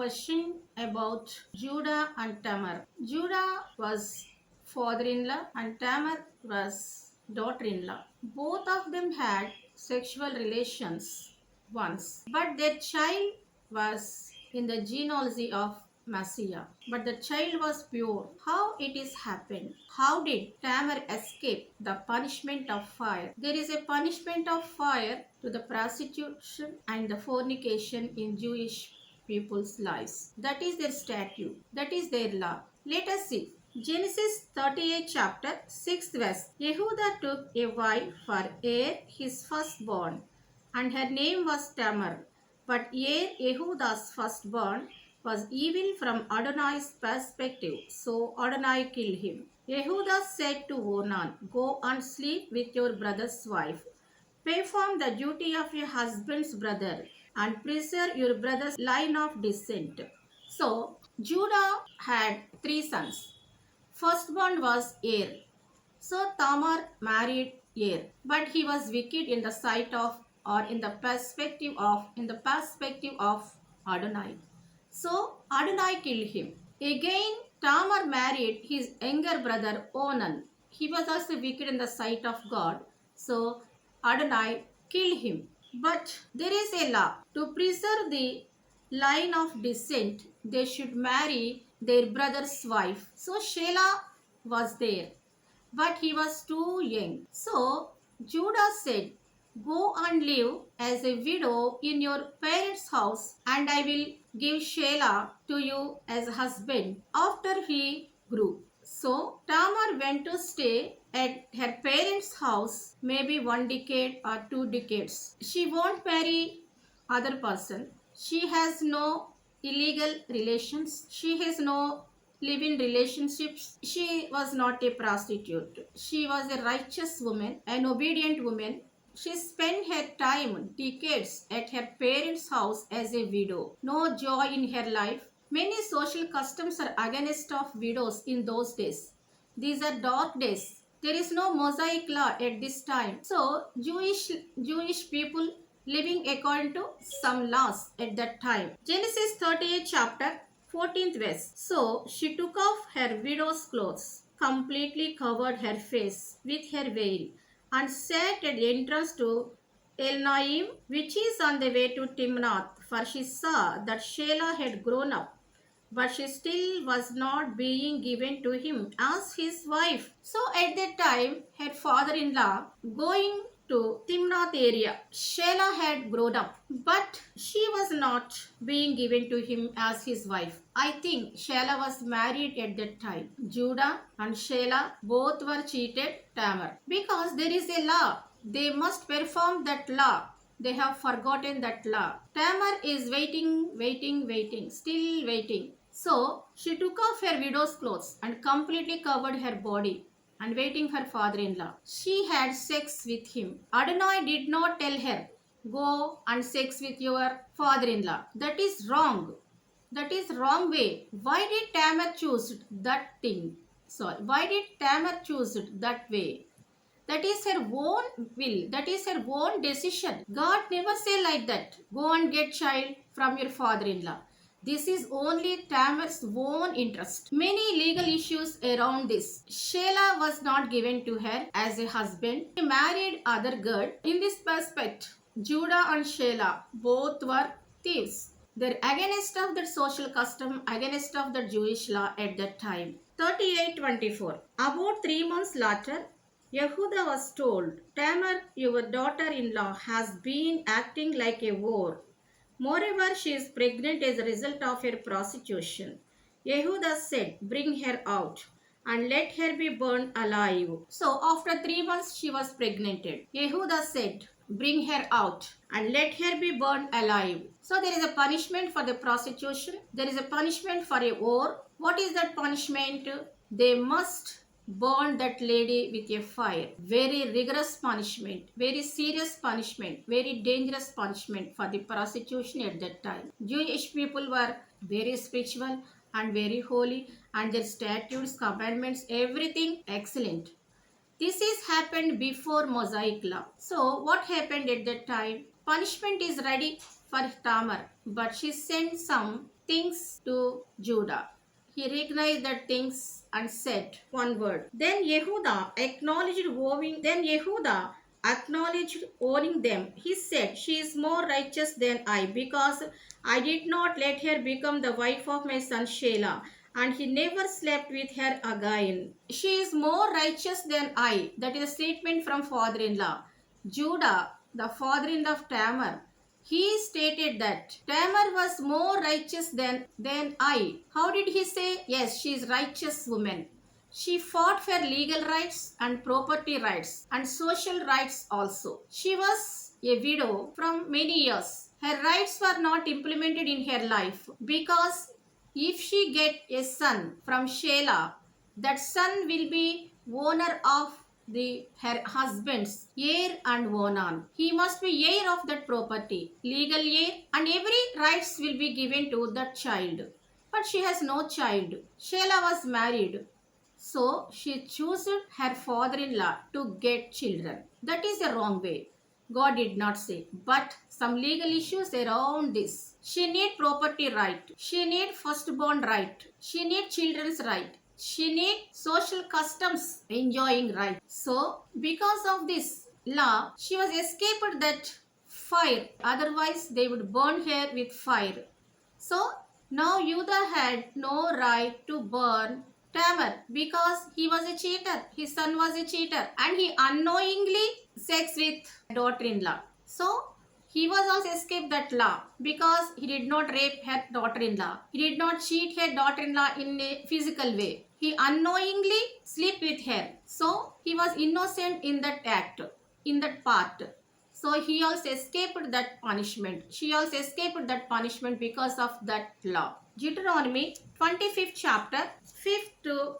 question about Judah and Tamar. Judah was father-in-law and Tamar was daughter-in-law. Both of them had sexual relations once, but their child was in the genealogy of Messiah. But the child was pure. How it is happened? How did Tamar escape the punishment of fire? There is a punishment of fire to the prostitution and the fornication in Jewish people's lives. That is their statute. That is their law. Let us see. Genesis 38 chapter 6th verse. Yehuda took a wife for Er, his firstborn, and her name was Tamar. But Er, Yehuda's firstborn, was evil from Adonai's perspective, so Adonai killed him. Yehuda said to Onan, "Go and sleep with your brother's wife. Perform the duty of your husband's brother and preserve your brother's line of descent." So, Judah had three sons. Firstborn was Er. So Tamar married Er, but he was wicked in the sight of or in the perspective of Adonai. So Adonai killed him. Again Tamar married his younger brother Onan. He was also wicked in the sight of God. So Adonai killed him. But there is a law. To preserve the line of descent, they should marry their brother's wife. So Shelah was there, but he was too young. So Judah said, "Go and live as a widow in your parents' house, and I will give Shelah to you as a husband after he grew." So Tamar went to stay at her parents' house maybe 1 decade or 2 decades. She won't marry other person. She has no illegal relations. She has no live-in relationships. She was not a prostitute. She was a righteous woman, an obedient woman. She spent her time, decades, at her parents' house as a widow. No joy in her life. Many social customs are against of widows in those days. These are dark days. There is no Mosaic law at this time. So Jewish people living according to some laws at that time. Genesis 38 chapter 14th verse. So she took off her widow's clothes, completely covered her face with her veil, and sat at the entrance to El-Naim, which is on the way to Timnath, for she saw that Shelah had grown up, but she still was not being given to him as his wife. So at that time, her father-in-law going to Timnath area, Shelah had grown up, but she was not being given to him as his wife. I think Shelah was married at that time. Judah and Shelah both were cheated Tamar, because there is a law. They must perform that law. They have forgotten that law. Tamar is waiting, still waiting. So she took off her widow's clothes and completely covered her body and waiting her father-in-law. She had sex with him. Adonai did not tell her, "Go and sex with your father-in-law." That is wrong. That is wrong way. Why did Tamar choose that thing? Why did Tamar choose it that way? That is her own will. That is her own decision. God never say like that. Go and get child from your father-in-law. This is only Tamar's own interest. Many legal issues around this. Shelah was not given to her as a husband. She married other girl. In this perspective, Judah and Shelah both were thieves. They're against of the social custom, against of the Jewish law at that time. 38:24. About 3 months later, Yehuda was told, "Tamar, your daughter-in-law, has been acting like a whore. Moreover, she is pregnant as a result of her prostitution." Yehuda said, "Bring her out and let her be burned alive." So after 3 months she was pregnant. Yehuda said, "Bring her out and let her be burned alive." So there is a punishment for the prostitution. There is a punishment for a whore. What is that punishment? They must burn that lady with a fire. Very rigorous punishment, very serious punishment, very dangerous punishment for the prostitution at that time. Jewish people were very spiritual and very holy, and their statutes, commandments, everything excellent. This is happened before Mosaic law. So what happened at that time? Punishment is ready for Tamar, but she sent some things to Judah. He recognized the things and said one word. Then Yehuda acknowledged owning them. He said, "She is more righteous than I, because I did not let her become the wife of my son Shelah, and he never slept with her again. She is more righteous than I." That is a statement from father-in-law. Judah, the father-in-law of Tamar, he stated that Tamar was more righteous than I. How did he say? Yes, she is righteous woman. She fought for legal rights and property rights and social rights also. She was a widow from many years. Her rights were not implemented in her life, because if she get a son from Shelah, that son will be owner of the her husband's heir and on. He must be heir of that property, legal heir, and every rights will be given to that child. But she has no child. Shelah was married, so she chose her father-in-law to get children. That is a wrong way. God did not say. But some legal issues around this. She need property right. She need firstborn right. She need children's right. She need social customs enjoying right. So because of this law, she was escaped that fire. Otherwise, they would burn her with fire. So now Judah had no right to burn Tamar, because he was a cheater. His son was a cheater, and he unknowingly sex with daughter-in-law. So he was also escaped that law, because he did not rape her daughter-in-law. He did not cheat her daughter-in-law in a physical way. He unknowingly slept with her. So he was innocent in that act, in that part. So he also escaped that punishment. She also escaped that punishment because of that law. Deuteronomy 25th chapter, 5th to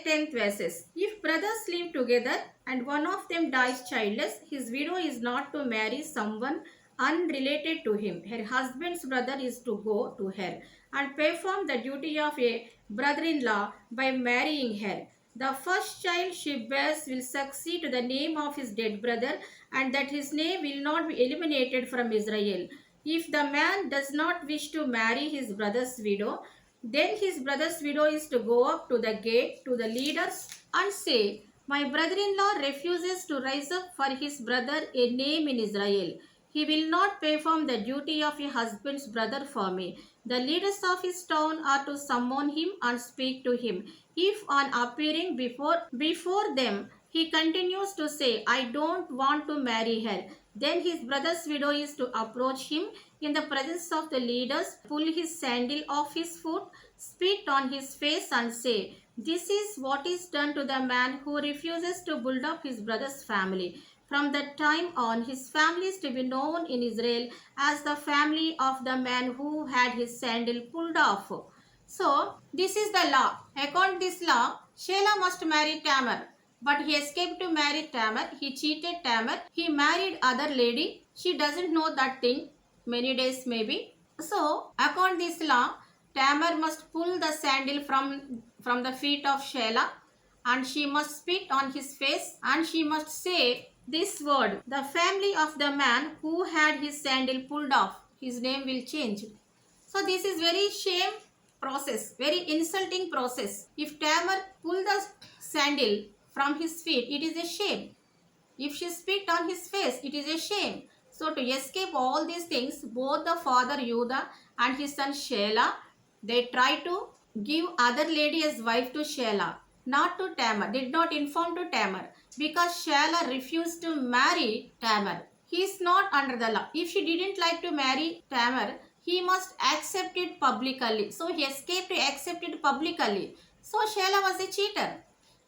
10th verses. If brothers live together and one of them dies childless, his widow is not to marry someone unrelated to him. Her husband's brother is to go to her and perform the duty of a brother-in-law by marrying her. The first child she bears will succeed to the name of his dead brother, and that his name will not be eliminated from Israel. If the man does not wish to marry his brother's widow, then his brother's widow is to go up to the gate to the leaders and say, "My brother-in-law refuses to rise up for his brother a name in Israel. He will not perform the duty of a husband's brother for me." The leaders of his town are to summon him and speak to him. If on appearing before them he continues to say, "I don't want to marry her," then his brother's widow is to approach him in the presence of the leaders, pull his sandal off his foot, spit on his face, and say, "This is what is done to the man who refuses to build up his brother's family. From that time on, his family is to be known in Israel as the family of the man who had his sandal pulled off." So, this is the law. According to this law, Shelah must marry Tamar. But he escaped to marry Tamar. He cheated Tamar. He married other lady. She doesn't know that thing. Many days maybe. So, according to this law, Tamar must pull the sandal from the feet of Shelah, and she must spit on his face, and she must say this word: "The family of the man who had his sandal pulled off, his name will change." So this is very shame process, very insulting process. If Tamar pull the sandal from his feet, it is a shame. If she spit on his face, it is a shame. So to escape all these things, both the father Judah and his son Shelah, they try to give other lady as wife to Shelah, not to Tamar. Did not inform to Tamar, because Shelah refused to marry Tamar. He is not under the law. If she didn't like to marry Tamar, he must accept it publicly. So he escaped to accept it publicly. So Shelah was a cheater.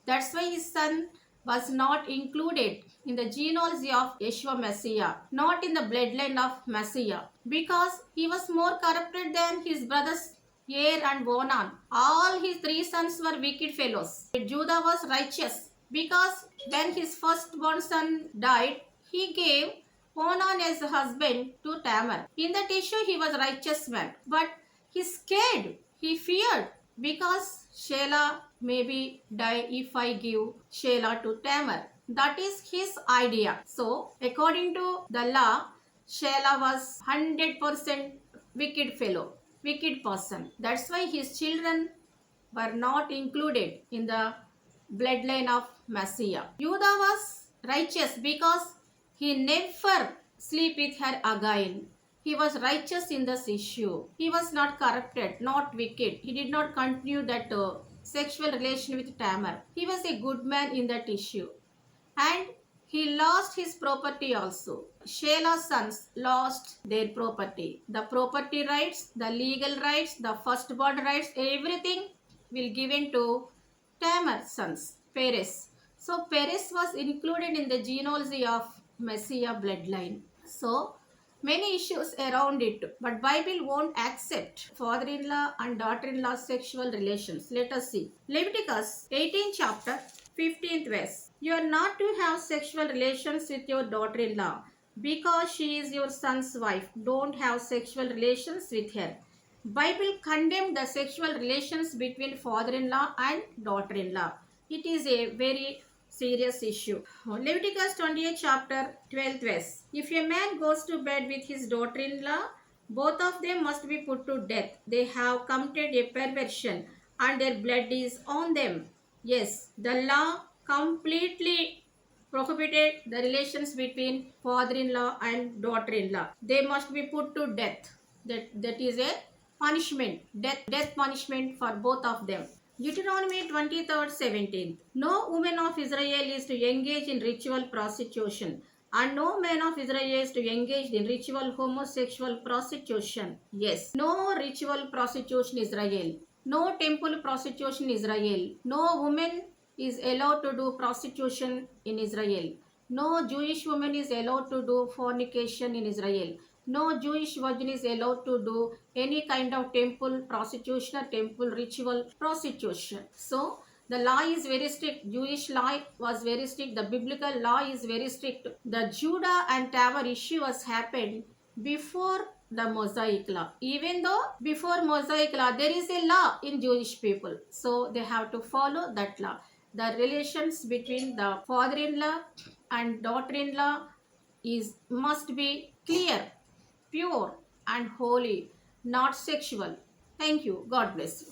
That's why his son was not included in the genealogy of Yeshua Messiah, not in the bloodline of Messiah, because he was more corrupted than his brothers Er and Onan. All his three sons were wicked fellows. Judah was righteous, because when his firstborn son died, he gave Onan as a husband to Tamar. In that issue, he was a righteous man, but he scared, he feared, because Shelah maybe die if I give Shelah to Tamar. That is his idea. So, according to the law, Shelah was 100% wicked fellow. wicked person. That's why his children were not included in the bloodline of Messiah. Judah was righteous because he never sleep with her again. He was righteous in this issue. He was not corrupted, not wicked. He did not continue that sexual relation with Tamar. He was a good man in that issue. And he lost his property also. Shelah's sons lost their property. The property rights, the legal rights, the firstborn rights, everything will given to Tamar's sons, Perez. So Perez was included in the genealogy of Messiah bloodline. So many issues around it, but Bible won't accept father-in-law and daughter-in-law sexual relations. Let us see. Leviticus 18 chapter 15th verse. You are not to have sexual relations with your daughter-in-law because she is your son's wife. Don't have sexual relations with her. Bible condemned the sexual relations between father-in-law and daughter-in-law. It is a very serious issue. Leviticus 28 chapter 12th verse. If a man goes to bed with his daughter-in-law, both of them must be put to death. They have committed a perversion and their blood is on them. Yes, the law completely prohibited the relations between father-in-law and daughter-in-law. They must be put to death. That is a punishment, death punishment for both of them. Deuteronomy 23rd 17th. No woman of Israel is to engage in ritual prostitution, and no man of Israel is to engage in ritual homosexual prostitution. Yes, no ritual prostitution Israel. No temple prostitution Israel. No woman is allowed to do prostitution in Israel. No Jewish woman is allowed to do fornication in Israel. No Jewish virgin is allowed to do any kind of temple prostitution or temple ritual prostitution. So the law is very strict. Jewish law was very strict. The biblical law is very strict. The Judah and Tamar issue has happened before the Mosaic law. Even though before Mosaic law there is a law in Jewish people, so they have to follow that law. The relations between the father-in-law and daughter-in-law is must be clear, pure and holy, not sexual. Thank you. God bless you.